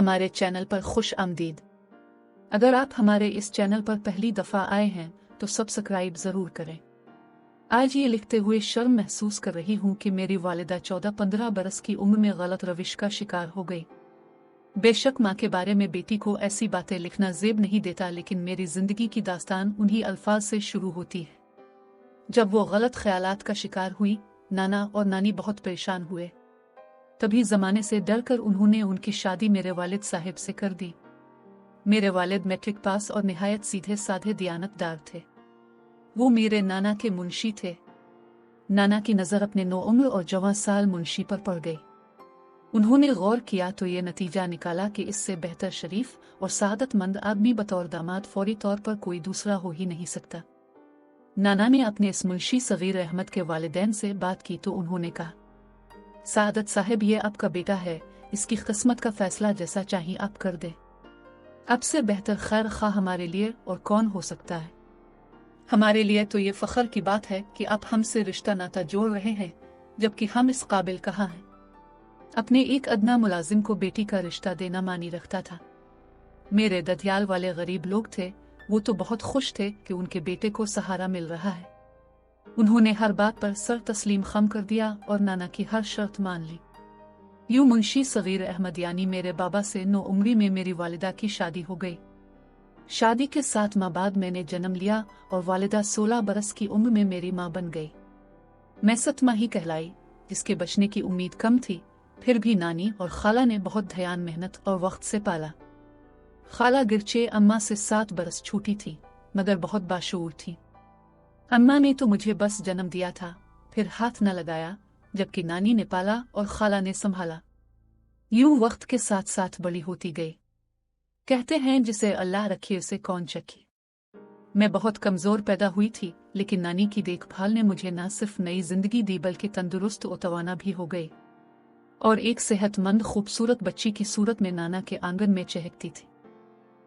हमारे चैनल पर खुश आमदीद। अगर आप हमारे इस चैनल पर पहली दफ़ा आए हैं तो सब्सक्राइब ज़रूर करें। आज ये लिखते हुए शर्म महसूस कर रही हूँ कि मेरी वालिदा 14-15 बरस की उम्र में गलत रविश का शिकार हो गई। बेशक माँ के बारे में बेटी को ऐसी बातें लिखना ज़ेब नहीं देता, लेकिन मेरी ज़िंदगी की दास्तान उन्हीं अल्फाज से शुरू होती है। जब वो गलत ख्यालात का शिकार हुई, नाना और नानी बहुत परेशान हुए। तभी ज़माने से डरकर उन्होंने उनकी शादी मेरे वालिद साहिब से कर दी। मेरे वालिद मैट्रिक पास और निहायत सीधे साधे दियानतदार थे। वो मेरे नाना के मुंशी थे। नाना की नज़र अपने नौउम्र और जवां साल मुंशी पर पड़ गई। उन्होंने गौर किया तो ये नतीजा निकाला कि इससे बेहतर शरीफ और सआदतमंद आदमी बतौर दामाद फौरी तौर पर कोई दूसरा हो ही नहीं सकता। नाना ने अपने इस मुंशी सगीर अहमद के वालिदैन से बात की तो उन्होंने कहा, सआदत साहिब, ये आपका बेटा है, इसकी किस्मत का फैसला जैसा चाहिए आप कर दे। अब से बेहतर खैर खा हमारे लिए और कौन हो सकता है। हमारे लिए तो ये फख्र की बात है कि आप हमसे रिश्ता नाता जोड़ रहे हैं, जबकि हम इस काबिल कहाँ हैं। अपने एक अदना मुलाजिम को बेटी का रिश्ता देना मानी रखता था। मेरे ददियाल वाले गरीब लोग थे, वो तो बहुत खुश थे कि उनके बेटे को सहारा मिल रहा है। उन्होंने हर बात पर सर तस्लीम खम कर दिया और नाना की हर शर्त मान ली। यूं मुंशी सगीर अहमद यानी मेरे बाबा से नौउम्री में मेरी वालिदा की शादी हो गई। शादी के 7 माह बाद मैंने जन्म लिया और वालिदा 16 बरस की उम्र में मेरी माँ बन गई। मैं 7 माही कहलाई, जिसके बचने की उम्मीद कम थी। फिर भी नानी और खाला ने बहुत ध्यान, मेहनत और वक्त से पाला। खाला गिरचे अम्मा से 7 बरस छोटी थी, मगर बहुत बाशऊर थी। अम्मा ने तो मुझे बस जन्म दिया था, फिर हाथ न लगाया, जबकि नानी ने पाला और खाला ने संभाला। यूं वक्त के साथ साथ बड़ी होती गई। कहते हैं जिसे अल्लाह रखे उसे कौन चखे। मैं बहुत कमजोर पैदा हुई थी, लेकिन नानी की देखभाल ने मुझे न सिर्फ नई जिंदगी दी बल्कि तंदुरुस्त और तवाना भी हो गई और एक सेहतमंद खूबसूरत बच्ची की सूरत में नाना के आंगन में चहकती थी।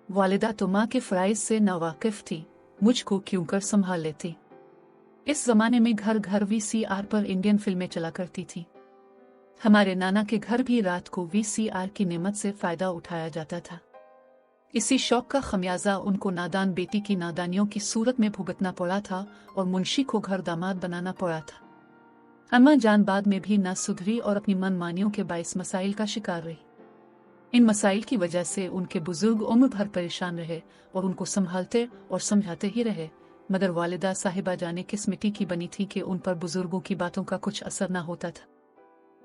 वालिदा तो माँ के फराइज से नावाकिफ थी, मुझको क्यों कर संभाल लेती। इस जमाने में घर घर VCR पर इंडियन फिल्में चला करती थी। हमारे नाना के घर भी रात को VCR की नेमत से फायदा उठाया जाता था। इसी शौक का खमियाजा उनको नादान बेटी की नादानियों की सूरत में भुगतना पड़ा था और मुंशी को घर दामाद बनाना पड़ा था। अम्मा जान बाद में भी ना सुधरी और अपनी मनमानियों के बाइस मसाइल का शिकार रही। इन मसाइल की वजह से उनके बुजुर्ग उम्र भर परेशान रहे और उनको संभालते और समझाते ही रहे, मगर वालिदा साहिबा जाने किस मिट्टी की बनी थी कि उन पर बुजुर्गों की बातों का कुछ असर न होता था।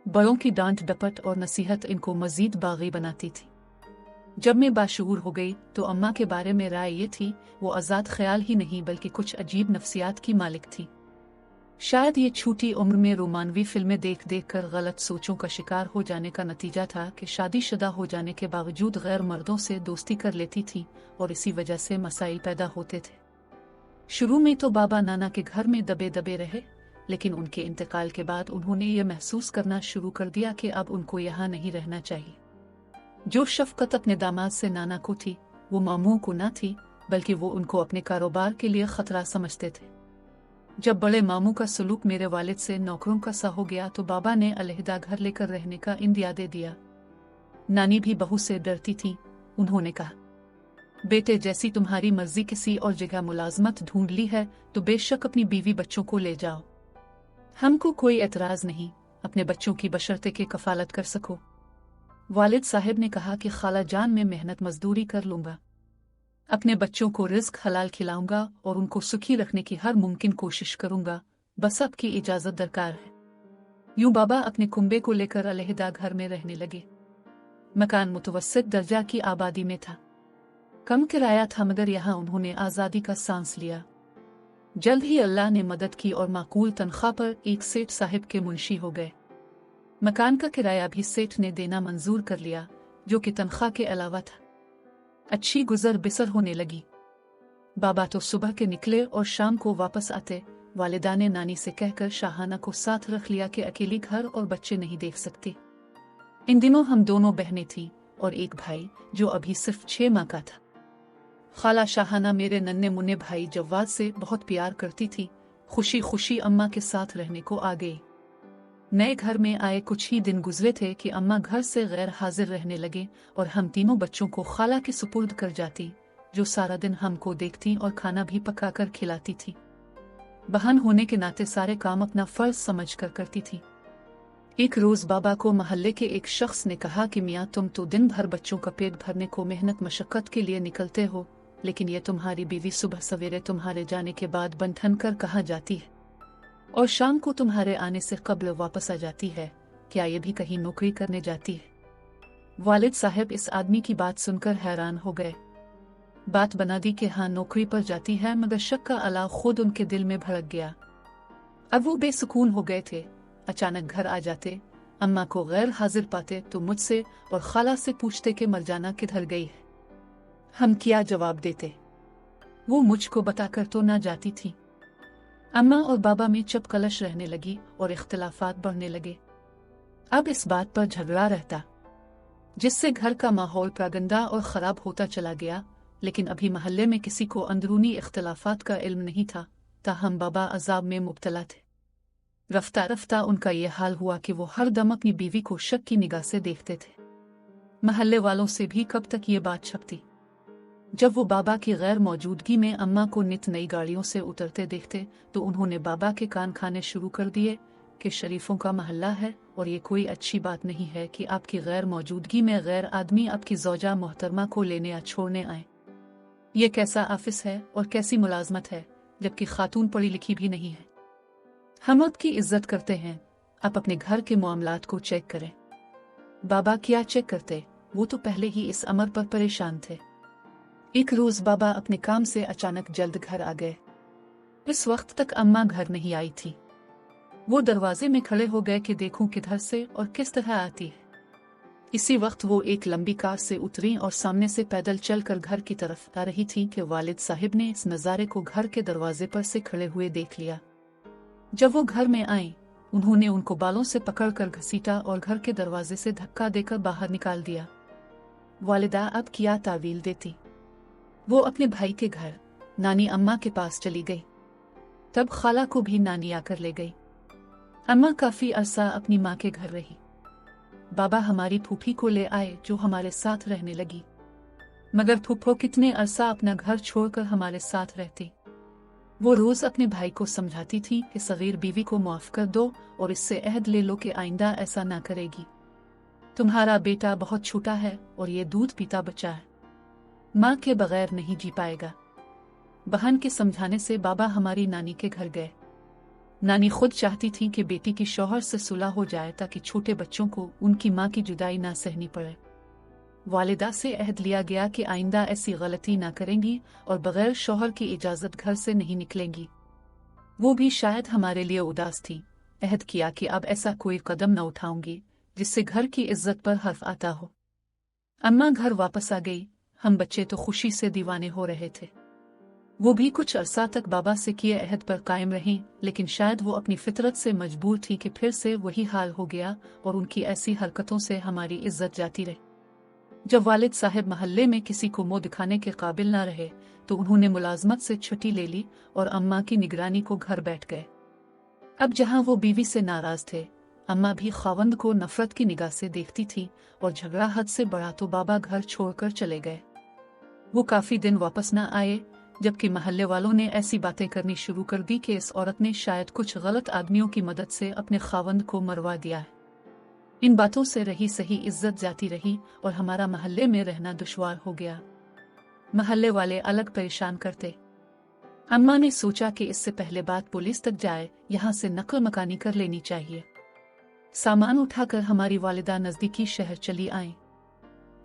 बड़ों की डांट डपट और नसीहत इनको मजीद बागी बनाती थी। जब मैं बाशऊर हो गई तो अम्मा के बारे में राय ये थी, वो आज़ाद ख्याल ही नहीं बल्कि कुछ अजीब नफ्सियात की मालिक थी। शायद ये छोटी उम्र में रोमानवी फिल्में देख देख कर गलत सोचों का शिकार हो जाने का नतीजा था कि शादीशुदा हो जाने के बावजूद गैर मर्दों से दोस्ती कर लेती थी और इसी वजह से मसाइल पैदा होते थे। शुरू में तो बाबा नाना के घर में दबे दबे रहे, लेकिन उनके इंतकाल के बाद उन्होंने ये महसूस करना शुरू कर दिया कि अब उनको यहाँ नहीं रहना चाहिए। जो शफकत अपने दामाद से नाना को थी, वो मामू को न थी, बल्कि वो उनको अपने कारोबार के लिए खतरा समझते थे। जब बड़े मामू का सलूक मेरे वालिद से नौकरों का सा हो गया तो बाबा ने अलहदा घर लेकर रहने का इंदिया दे दिया। नानी भी बहू से डरती थी। उन्होंने कहा, बेटे जैसी तुम्हारी मर्जी किसी और जगह मुलाजमत ढूंढ ली है तो बेशक अपनी बीवी बच्चों को ले जाओ, हमको कोई एतराज नहीं, अपने बच्चों की बशर्ते के कफालत कर सको। वालिद साहिब ने कहा कि खाला जान में मेहनत मजदूरी कर लूंगा, अपने बच्चों को रिज्क हलाल खिलाऊंगा और उनको सुखी रखने की हर मुमकिन कोशिश करूंगा, बस आपकी इजाजत दरकार है। यूं बाबा अपने कुंबे को लेकर अलहदा घर में रहने लगे। मकान मुतवस्सित दर्जा की आबादी में था, कम किराया था, मगर यहाँ उन्होंने आज़ादी का सांस लिया। जल्द ही अल्लाह ने मदद की और माकूल तनख्वाह पर एक सेठ साहिब के मुंशी हो गए। मकान का किराया भी सेठ ने देना मंजूर कर लिया, जो कि तनख्वाह के अलावा था। अच्छी गुजर बिसर होने लगी। बाबा तो सुबह के निकले और शाम को वापस आते। वालिदा ने नानी से कहकर शाहाना को साथ रख लिया कि अकेली घर और बच्चे नहीं देख सकती। इन दिनों हम दोनों बहनें थीं और एक भाई जो अभी सिर्फ 6 माह का था। खाला शाहाना मेरे नन्हे मुन्ने भाई जव्वाद से बहुत प्यार करती थी। खुशी खुशी अम्मा के साथ रहने को आ गई। नए घर में आए कुछ ही दिन गुजरे थे कि अम्मा घर से गैर हाजिर रहने लगे और हम तीनों बच्चों को खाला के सुपुर्द कर जाती, जो सारा दिन हमको देखती और खाना भी पकाकर खिलाती थी। बहन होने के नाते सारे काम अपना फर्ज समझकर करती थी। एक रोज बाबा को मोहल्ले के एक शख्स ने कहा कि मियाँ, तुम तो दिन भर बच्चों का पेट भरने को मेहनत मशक्कत के लिए निकलते हो, लेकिन ये तुम्हारी बीवी सुबह सवेरे तुम्हारे जाने के बाद बन ठन कर कहाँ जाती है और शाम को तुम्हारे आने से कब्ल वापस आ जाती है। क्या ये भी कहीं नौकरी करने जाती है? वालिद साहब इस आदमी की बात सुनकर हैरान हो गए। बात बना दी कि हाँ, नौकरी पर जाती है, मगर शक का अलाव खुद उनके दिल में भड़क गया। अब वो बेसुकून हो गए थे। अचानक घर आ जाते, अम्मा को गैर हाजिर पाते तो मुझसे और खाला से पूछते कि मरजाना किधर गई है। हम क्या जवाब देते? वो मुझको बताकर तो ना जाती थी। अम्मा और बाबा में चप कलश रहने लगी और इख्तिलाफात बढ़ने लगे। अब इस बात पर झगड़ा रहता, जिससे घर का माहौल गंदा और खराब होता चला गया। लेकिन अभी महल्ले में किसी को अंदरूनी इख्तिलाफात का इल्म नहीं था, ताहम बाबा अजाब में मुब्तला थे। रफ्ता रफ्ता उनका ये हाल हुआ कि वो हर दम अपनी बीवी को शक की निगाह से देखते थे। महल्ले वालों से भी कब तक ये बात छपती। जब वो बाबा की गैर मौजूदगी में अम्मा को नित नई गाड़ियों से उतरते देखते तो उन्होंने बाबा के कान खाने शुरू कर दिए कि शरीफों का महल्ला है और ये कोई अच्छी बात नहीं है कि आपकी गैर मौजूदगी में गैर आदमी आपकी ज़ौजा मोहतरमा को लेने या छोड़ने आए। ये कैसा ऑफिस है और कैसी मुलाजमत है, जबकि खातून पढ़ी लिखी भी नहीं है। हम आपकी इज्जत करते हैं, आप अपने घर के मामलात को चेक करें। बाबा क्या चेक करते, वो तो पहले ही इस अमर पर परेशान थे। एक रोज बाबा अपने काम से अचानक जल्द घर आ गए। इस वक्त तक अम्मा घर नहीं आई थी। वो दरवाजे में खड़े हो गए कि देखूं किधर से और किस तरह आती है। इसी वक्त वो एक लंबी कार से उतरी और सामने से पैदल चलकर घर की तरफ आ रही थी कि वालिद साहिब ने इस नज़ारे को घर के दरवाजे पर से खड़े हुए देख लिया। जब वो घर में आई, उन्होंने उनको बालों से पकड़कर घसीटा और घर के दरवाजे से धक्का देकर बाहर निकाल दिया। वालिदा अब क्या तावील देती। वो अपने भाई के घर नानी अम्मा के पास चली गई। तब खाला को भी नानी आकर ले गई। अम्मा काफी अरसा अपनी माँ के घर रही। बाबा हमारी फूफी को ले आए जो हमारे साथ रहने लगी, मगर फूफो कितने अरसा अपना घर छोड़कर हमारे साथ रहती। वो रोज अपने भाई को समझाती थी कि सगीर बीवी को माफ कर दो और इससे अहद ले लो कि आइंदा ऐसा ना करेगी। तुम्हारा बेटा बहुत छोटा है और ये दूध पीता बच्चा है, माँ के बगैर नहीं जी पाएगा। बहन के समझाने से बाबा हमारी नानी के घर गए। नानी खुद चाहती थी कि बेटी की शौहर से सुलह हो जाए ताकि छोटे बच्चों को उनकी माँ की जुदाई ना सहनी पड़े। वालिदा से अहद लिया गया कि आइंदा ऐसी गलती ना करेंगी और बगैर शौहर की इजाजत घर से नहीं निकलेंगी। वो भी शायद हमारे लिए उदास थी। अहद किया कि अब ऐसा कोई कदम न उठाऊंगी जिससे घर की इज्जत पर हर्फ आता हो। अम्मा घर वापस आ गई। हम बच्चे तो खुशी से दीवाने हो रहे थे। वो भी कुछ अरसा तक बाबा से किए अहद पर कायम रहीं, लेकिन शायद वो अपनी फितरत से मजबूर थी कि फिर से वही हाल हो गया और उनकी ऐसी हरकतों से हमारी इज्जत जाती रही। जब वालिद साहब महल्ले में किसी को मुंह दिखाने के काबिल ना रहे तो उन्होंने मुलाजमत से छुट्टी ले ली और अम्मा की निगरानी को घर बैठ गए। अब जहां वो बीवी से नाराज थे, अम्मा भी खावंद को नफरत की निगाह से देखती थी और झगड़ा हद से बढ़ा तो बाबा घर छोड़कर चले गए। वो काफी दिन वापस न आए, जबकि महल्ले वालों ने ऐसी बातें करनी शुरू कर दी कि इस औरत ने शायद कुछ गलत आदमियों की मदद से अपने खावंद को मरवा दिया है। इन बातों से रही सही इज्जत जाती रही और हमारा महल्ले में रहना दुश्वार हो गया। महल्ले वाले अलग परेशान करते। अम्मा ने सोचा कि इससे पहले बात पुलिस तक जाए, यहाँ से नकल मकानी कर लेनी चाहिए। सामान उठाकर हमारी वालिदा नजदीकी शहर चली आईं।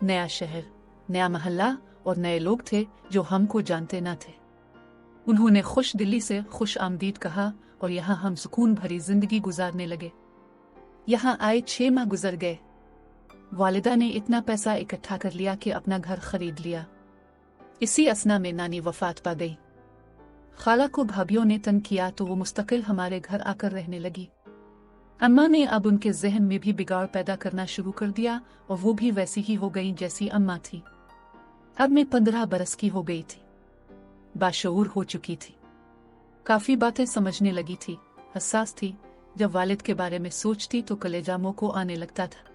नया शहर, नया महल्ला और नए लोग थे जो हमको जानते न थे। उन्होंने खुश दिली से खुश आमदीद कहा और यहाँ हम सुकून भरी जिंदगी गुजारने लगे। यहाँ आए 6 माह गुजर गए। वालिदा ने इतना पैसा इकट्ठा कर लिया कि अपना घर खरीद लिया। इसी असना में नानी वफात पा गई। खाला को भाभियों ने तंग किया तो वो मुस्तकिल हमारे घर आकर रहने लगी। अम्मा ने अब उनके जहन में भी बिगाड़ पैदा करना शुरू कर दिया और वो भी वैसी ही हो गई जैसी अम्मा थी। अब मैं 15 बरस की हो गई थी, बाशऊर हो चुकी थी, काफी बातें समझने लगी थी, हसास थी, जब वालिद के बारे में सोचती तो कलेजा मुंह को आने लगता था।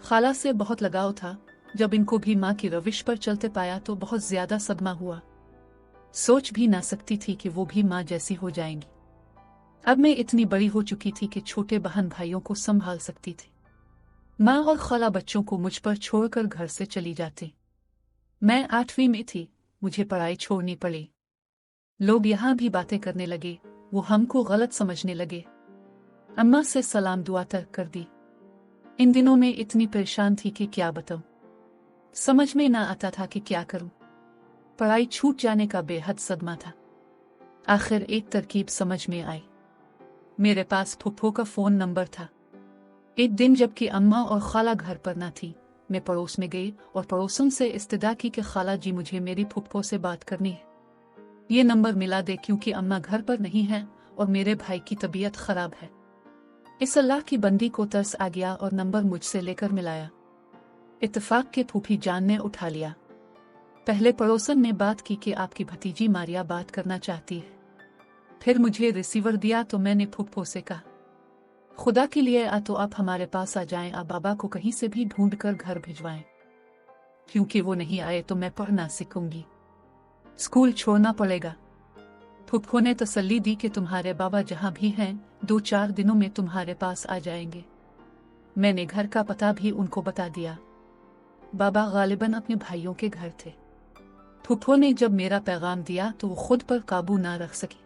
खाला से बहुत लगाव था, जब इनको भी माँ की रविश पर चलते पाया तो बहुत ज्यादा सदमा हुआ। सोच भी ना सकती थी कि वो भी माँ जैसी हो जाएंगी। अब मैं इतनी बड़ी हो चुकी थी कि छोटे बहन भाइयों को संभाल सकती थी। माँ और खाला बच्चों को मुझ पर छोड़कर घर से चली जाती। मैं 8वीं में थी, मुझे पढ़ाई छोड़नी पड़ी। लोग यहाँ भी बातें करने लगे, वो हमको गलत समझने लगे। अम्मा से सलाम दुआ तक कर दी। इन दिनों में इतनी परेशान थी कि क्या बताऊं। समझ में ना आता था कि क्या करूं। पढ़ाई छूट जाने का बेहद सदमा था। आखिर एक तरकीब समझ में आई। मेरे पास फुफ्फो का फोन नंबर था। एक दिन जबकि अम्मा और खाला घर पर ना थी, मैं पड़ोस में गई और पड़ोसन से इस्तदा की कि खाला जी मुझे मेरी फुफ्फो से बात करनी है। ये नंबर मिला दे क्योंकि अम्मा घर पर नहीं है और मेरे भाई की तबीयत खराब है। इस अल्लाह की बंदी को तरस आ गया और नंबर मुझसे लेकर मिलाया। इत्तेफाक के फूफी जान ने उठा लिया। पहले पड़ोसन ने बात की कि आपकी भतीजी मारिया बात करना चाहती है। फिर मुझे रिसीवर दिया तो मैंने फुफ्फो से कहा, खुदा के लिए तो आप हमारे पास आ जाएं, आप बाबा को कहीं से भी ढूंढ कर घर भिजवाएं, क्योंकि वो नहीं आए तो मैं पढ़ना सीखूंगी, स्कूल छोड़ना पड़ेगा। फुफ्फो ने तसल्ली दी कि तुम्हारे बाबा जहां भी हैं 2-4 दिनों में तुम्हारे पास आ जाएंगे। मैंने घर का पता भी उनको बता दिया। बाबा गालिबन अपने भाइयों के घर थे। फुफ्फो ने जब मेरा पैगाम दिया तो वो खुद पर काबू ना रख सकी।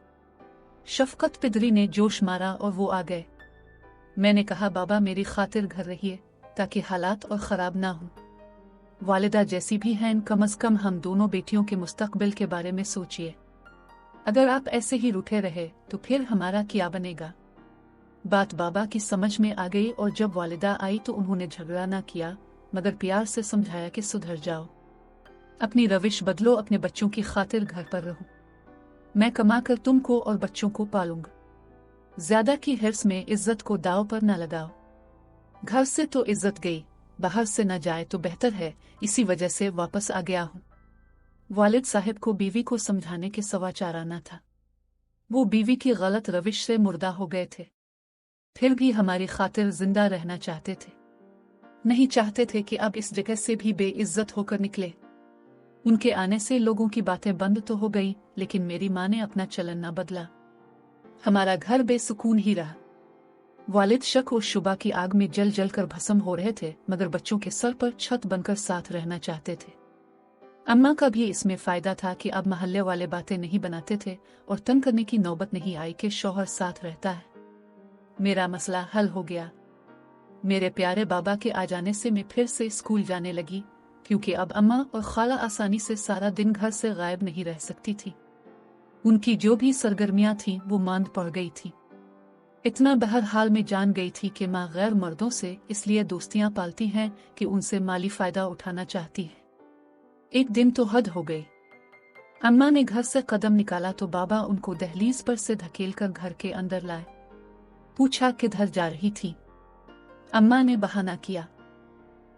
शफकत पिदरी ने जोश मारा और वो आ गए। मैंने कहा, बाबा मेरी खातिर घर रहिए ताकि हालात और ख़राब ना हो। वालिदा जैसी भी हैं, कम अज़ कम हम दोनों बेटियों के मुस्तकबिल के बारे में सोचिए। अगर आप ऐसे ही रूठे रहे तो फिर हमारा क्या बनेगा। बात बाबा की समझ में आ गई और जब वालिदा आई तो उन्होंने झगड़ा ना किया मगर प्यार से समझाया कि सुधर जाओ, अपनी रविश बदलो, अपने बच्चों की खातिर घर पर रहो। मैं कमा कर तुमको और बच्चों को पालूंगा। ज्यादा की हिर्स में इज्जत को दाव पर न लगाओ। घर से तो इज्जत गई, बाहर से न जाए तो बेहतर है, इसी वजह से वापस आ गया हूं। वालिद साहब को बीवी को समझाने के सवा चारा न था। वो बीवी की गलत रविश से मुर्दा हो गए थे, फिर भी हमारी खातिर जिंदा रहना चाहते थे। नहीं चाहते थे कि अब इस जगह से भी बेइज्जत होकर निकले। उनके आने से लोगों की बातें बंद तो हो गई, लेकिन मेरी माँ ने अपना चलन न बदला। हमारा घर बेसुकून ही रहा। वालिद शक और शुबा की आग में जल जल कर भस्म हो रहे थे, मगर बच्चों के सर पर छत बनकर साथ रहना चाहते थे। अम्मा का भी इसमें फायदा था कि अब महल्ले वाले बातें नहीं बनाते थे और तंग करने की नौबत नहीं आई कि शौहर साथ रहता है। मेरा मसला हल हो गया। मेरे प्यारे बाबा के आ जाने से मैं फिर से स्कूल जाने लगी, क्योंकि अब अम्मा और खाला आसानी से सारा दिन घर से गायब नहीं रह सकती थी। उनकी जो भी सरगर्मियां थीं वो मांद पड़ गई थी। इतना बहरहाल में जान गई थी कि माँ गैर मर्दों से इसलिए दोस्तियां पालती हैं कि उनसे माली फायदा उठाना चाहती है। एक दिन तो हद हो गई। अम्मा ने घर से कदम निकाला तो बाबा उनको दहलीज पर से धकेल कर घर के अंदर लाए। पूछा किधर जा रही थी। अम्मा ने बहाना किया,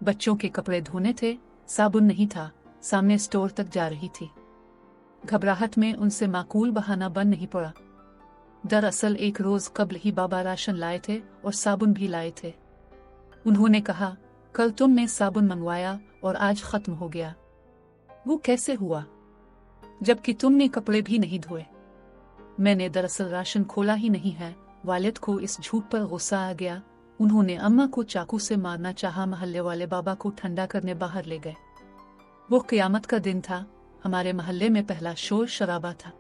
बच्चों के कपड़े धोने थे, साबुन नहीं था, सामने स्टोर तक जा रही थी। घबराहट में उनसे माकूल बहाना बन नहीं पड़ा। दरअसल एक रोज कबल ही बाबा राशन लाए थे और साबुन भी लाए थे। उन्होंने कहा, कल तुमने साबुन मंगवाया और आज खत्म हो गया। वो कैसे हुआ जबकि तुमने कपड़े भी नहीं धोए। मैंने दरअसल राशन खोला ही नहीं है। वालिद को इस झूठ पर गुस्सा आ गया। उन्होंने अम्मा को चाकू से मारना चाहा। महल्ले वाले बाबा को ठंडा करने बाहर ले गए। वो क़यामत का दिन था। हमारे महल्ले में पहला शोर शराबा था।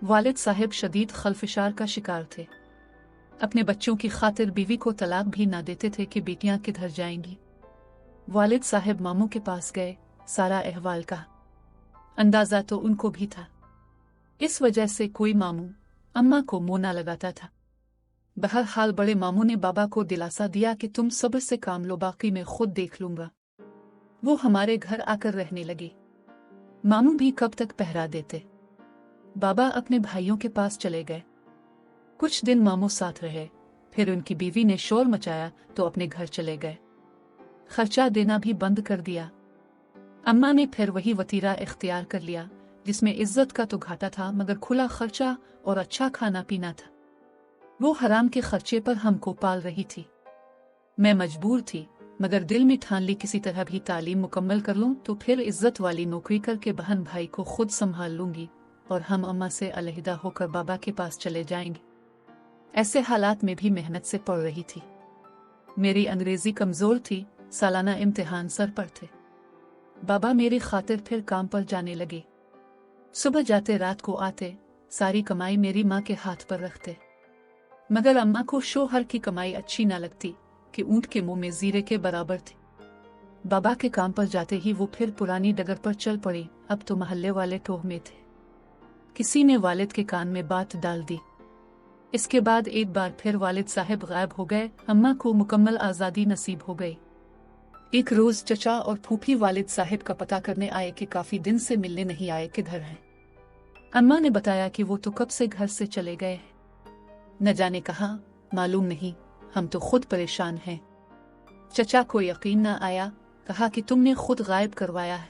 वालिद साहब शदीद खलफिशार का शिकार थे। अपने बच्चों की खातिर बीवी को तलाक भी ना देते थे कि बेटियां किधर जाएंगी। वालिद साहब मामू के पास गए, सारा अहवाल कहा। अंदाजा तो उनको भी था। इस वजह से कोई मामू अम्मा को मुंह ना लगाता था। बहरहाल बड़े मामू ने बाबा को दिलासा दिया कि तुम सब्र से काम लो, बाकी मैं खुद देख लूंगा। वो हमारे घर आकर रहने लगे। मामू भी कब तक पहरा देते। बाबा अपने भाइयों के पास चले गए। कुछ दिन मामू साथ रहे, फिर उनकी बीवी ने शोर मचाया तो अपने घर चले गए। खर्चा देना भी बंद कर दिया। अम्मा ने फिर वही वतीरा इख्तियार कर लिया जिसमें इज्जत का तो घाटा था मगर खुला खर्चा और अच्छा खाना पीना था। वो हराम के खर्चे पर हमको पाल रही थी। मैं मजबूर थी, मगर दिल में ठान ली किसी तरह भी तालीम मुकम्मल कर लूं तो फिर इज्जत वाली नौकरी करके बहन भाई को खुद संभाल लूंगी और हम अम्मा से अलहदा होकर बाबा के पास चले जाएंगे। ऐसे हालात में भी मेहनत से पढ़ रही थी। मेरी अंग्रेजी कमजोर थी, सालाना इम्तिहान सर पर थे। बाबा मेरी खातिर फिर काम पर जाने लगे। सुबह जाते रात को आते, सारी कमाई मेरी माँ के हाथ पर रखते। मगर अम्मा को शोहर की कमाई अच्छी न लगती कि ऊंट के मुंह में जीरे के बराबर थी। बाबा के काम पर जाते ही वो फिर पुरानी डगर पर चल पड़ी। अब तो मोहल्ले वाले टोह में थे। किसी ने वालिद के कान में बात डाल दी। इसके बाद एक बार फिर वालिद साहब गायब हो गए। अम्मा को मुकम्मल आज़ादी नसीब हो गई। एक रोज चचा और फूफी वालिद साहब का पता करने आए कि काफी दिन से मिलने नहीं आए, किधर हैं। अम्मा ने बताया कि वो तो कब से घर से चले गए हैं। न जाने कहाँ, मालूम नहीं, हम तो खुद परेशान हैं। चचा को यकीन न आया, कहा कि तुमने खुद गायब करवाया है।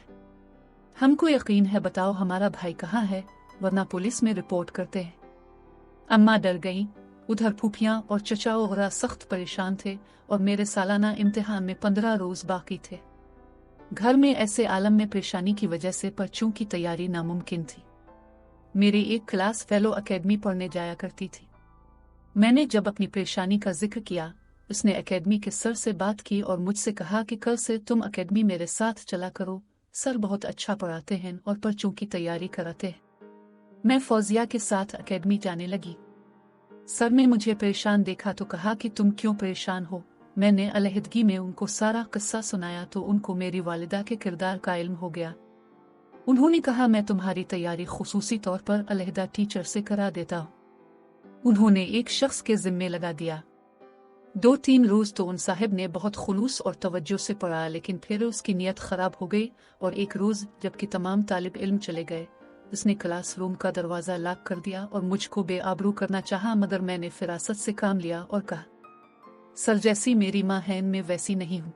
हमको यकीन है, बताओ हमारा भाई कहाँ है, वरना पुलिस में रिपोर्ट करते हैं। अम्मा डर गईं। उधर फूफियां और चचा वगैरह सख्त परेशान थे और मेरे सालाना इम्तिहान में 15 रोज बाकी थे। घर में ऐसे आलम में परेशानी की वजह से पर्चों की तैयारी नामुमकिन थी। मेरी एक क्लास फेलो एकेडमी पढ़ने जाया करती थी। मैंने जब अपनी परेशानी का जिक्र किया, उसने एकेडमी के सर से बात की और मुझसे कहा कि कल से तुम एकेडमी मेरे साथ चला करो। सर बहुत अच्छा पढ़ाते हैं और पर्चों की तैयारी कराते हैं। मैं फौजिया के साथ एकेडमी जाने लगी। सर ने मुझे परेशान देखा तो कहा कि तुम क्यों परेशान हो। मैंने अलहदगी में उनको सारा किस्सा सुनाया तो उनको मेरी वालिदा के किरदार का इल्म हो गया। उन्होंने कहा, मैं तुम्हारी तैयारी खुसूसी तौर पर अलहदा टीचर से करा देता हूँ। उन्होंने एक शख्स के जिम्मे लगा दिया। 2-3 रोज तो उन साहब ने बहुत खुलूस और तवज्जो से पढ़ा, लेकिन फिर उसकी नीयत खराब हो गई और एक रोज जबकि तमाम तालिब इल्म चले गए, उसने क्लासरूम का दरवाजा लॉक कर दिया और मुझको बेआबरू करना चाहा। मगर मैंने फिरासत से काम लिया और कहा, सर जैसी मेरी माँ है मैं वैसी नहीं हूँ।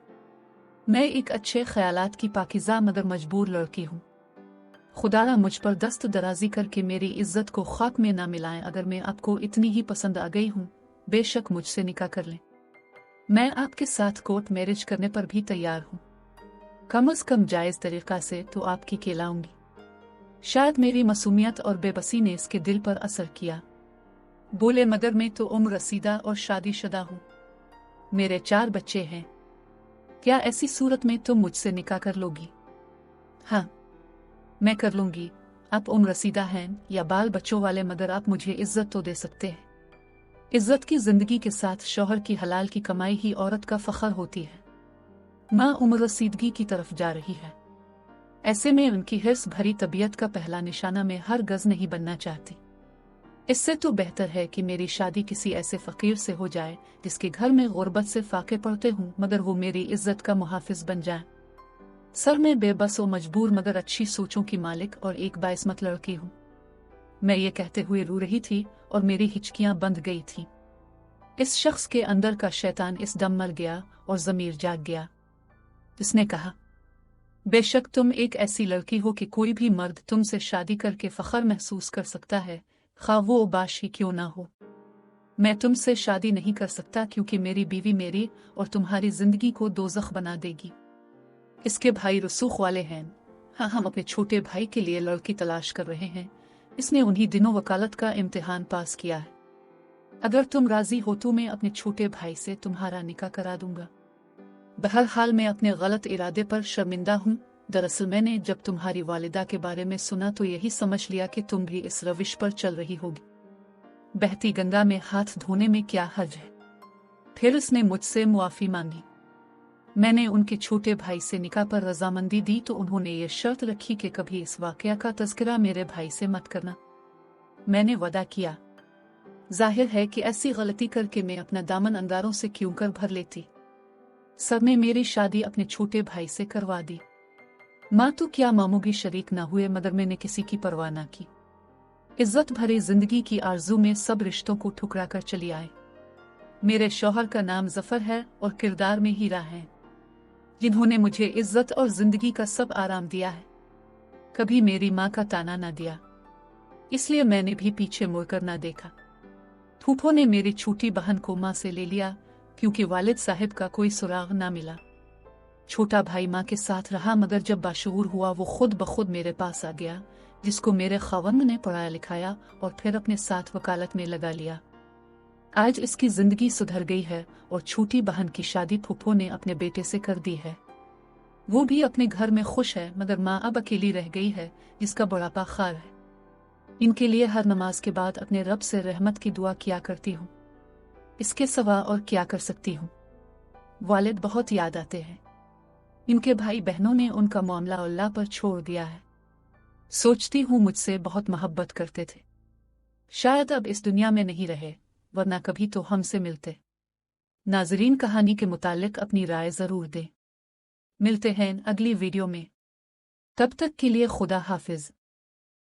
मैं एक अच्छे ख्यालात की पाकिज़ा मगर मजबूर लड़की हूँ। खुदा मुझ पर दस्त दराजी करके मेरी इज्जत को खाक में ना मिलाएं। अगर मैं आपको इतनी ही पसंद आ गई हूँ, बेशक मुझसे निकाह कर लें। मैं आपके साथ कोर्ट मैरिज करने पर भी तैयार हूँ। कम अज कम जायज तरीका से तो आपकी कहलाऊंगी। शायद मेरी मासूमियत और बेबसी ने इसके दिल पर असर किया। बोले, मगर मैं तो उम्र रसीदा और शादीशुदा हूँ। मेरे 4 बच्चे हैं। क्या ऐसी सूरत में तुम मुझसे निकाह कर लोगी? हाँ, मैं कर लूंगी। आप उम्र रसीदा हैं या बाल बच्चों वाले, मगर आप मुझे इज्जत तो दे सकते हैं। इज्जत की जिंदगी के साथ शौहर की हलाल की कमाई ही औरत का फख्र होती है। माँ उम्र रसीदगी की तरफ जा रही है। ऐसे में उनकी हिर्स भरी तबीयत का पहला निशाना में हर गज नहीं बनना चाहती। इससे तो बेहतर है कि मेरी शादी किसी ऐसे फकीर से हो जाए जिसके घर में गुर्बत से फाके पड़ते हूँ, मगर वो मेरी इज्जत का मुहाफिज बन जाए। सर में बेबस और मजबूर मगर अच्छी सोचों की मालिक और एक बाइस्मत लड़की हूँ। मैं ये कहते हुए रो रही थी और मेरी हिचकियां बंध गई थी। इस शख्स के अंदर का शैतान इस दम मर गया और ज़मीर जाग गया। उसने कहा, बेशक तुम एक ऐसी लड़की हो कि कोई भी मर्द तुमसे शादी करके फख्र महसूस कर सकता है, खा वो बाश ही क्यों ना हो। मैं तुमसे शादी नहीं कर सकता क्योंकि मेरी बीवी मेरी और तुम्हारी जिंदगी को दोज़ख बना देगी। इसके भाई रसूख वाले हैं। हाँ, हम अपने छोटे भाई के लिए लड़की तलाश कर रहे हैं। इसने उन्हीं दिनों वकालत का इम्तिहान पास किया है। अगर तुम राजी हो तो मैं अपने छोटे भाई से तुम्हारा निकाह करा दूंगा। बहरहाल मैं अपने गलत इरादे पर शर्मिंदा हूँ। दरअसल मैंने जब तुम्हारी वालिदा के बारे में सुना तो यही समझ लिया कि तुम भी इस रविश पर चल रही होगी। बहती गंगा में हाथ धोने में क्या हर्ज है। फिर उसने मुझसे मुआफी मांगी। मैंने उनके छोटे भाई से निकाह पर रजामंदी दी तो उन्होंने ये शर्त रखी कि कभी इस वाकया का तज़किरा मेरे भाई से मत करना। मैंने वादा किया। जाहिर है कि ऐसी गलती करके मैं अपना दामन अंगारों से क्यों कर भर लेती। सर ने मेरी शादी अपने छोटे भाई से करवा दी। माँ तो क्या मामू भी शरीक ना हुए, मगर मैंने किसी की परवाह ना की। इज्जत भरी जिंदगी की आरजू में सब रिश्तों को ठुकरा कर चली आए। मेरे शौहर का नाम जफर है और किरदार में हीरा है, जिन्होंने मुझे इज्जत और जिंदगी का सब आराम दिया है। कभी मेरी माँ का ताना ना दिया, इसलिए मैंने भी पीछे मुड़कर ना देखा। फूफो ने मेरी छोटी बहन को माँ से ले लिया क्योंकि वालिद साहब का कोई सुराग ना मिला। छोटा भाई माँ के साथ रहा मगर जब बाशऊर हुआ वो खुद ब खुद मेरे पास आ गया, जिसको मेरे खावंद ने पढ़ाया लिखाया और फिर अपने साथ वकालत में लगा लिया। आज इसकी जिंदगी सुधर गई है और छोटी बहन की शादी फूफो ने अपने बेटे से कर दी है। वो भी अपने घर में खुश है मगर माँ अब अकेली रह गई है, जिसका बुढ़ापा खार है। इनके लिए हर नमाज के बाद अपने रब से रहमत की दुआ किया करती हूँ। इसके सिवा और क्या कर सकती हूँ। वालिद बहुत याद आते हैं। इनके भाई बहनों ने उनका मामला अल्लाह पर छोड़ दिया है। सोचती हूँ मुझसे बहुत मोहब्बत करते थे, शायद अब इस दुनिया में नहीं रहे, वरना कभी तो हमसे मिलते। नाजरीन, कहानी के मुतालिक अपनी राय जरूर दें। मिलते हैं अगली वीडियो में, तब तक के लिए खुदा हाफिज।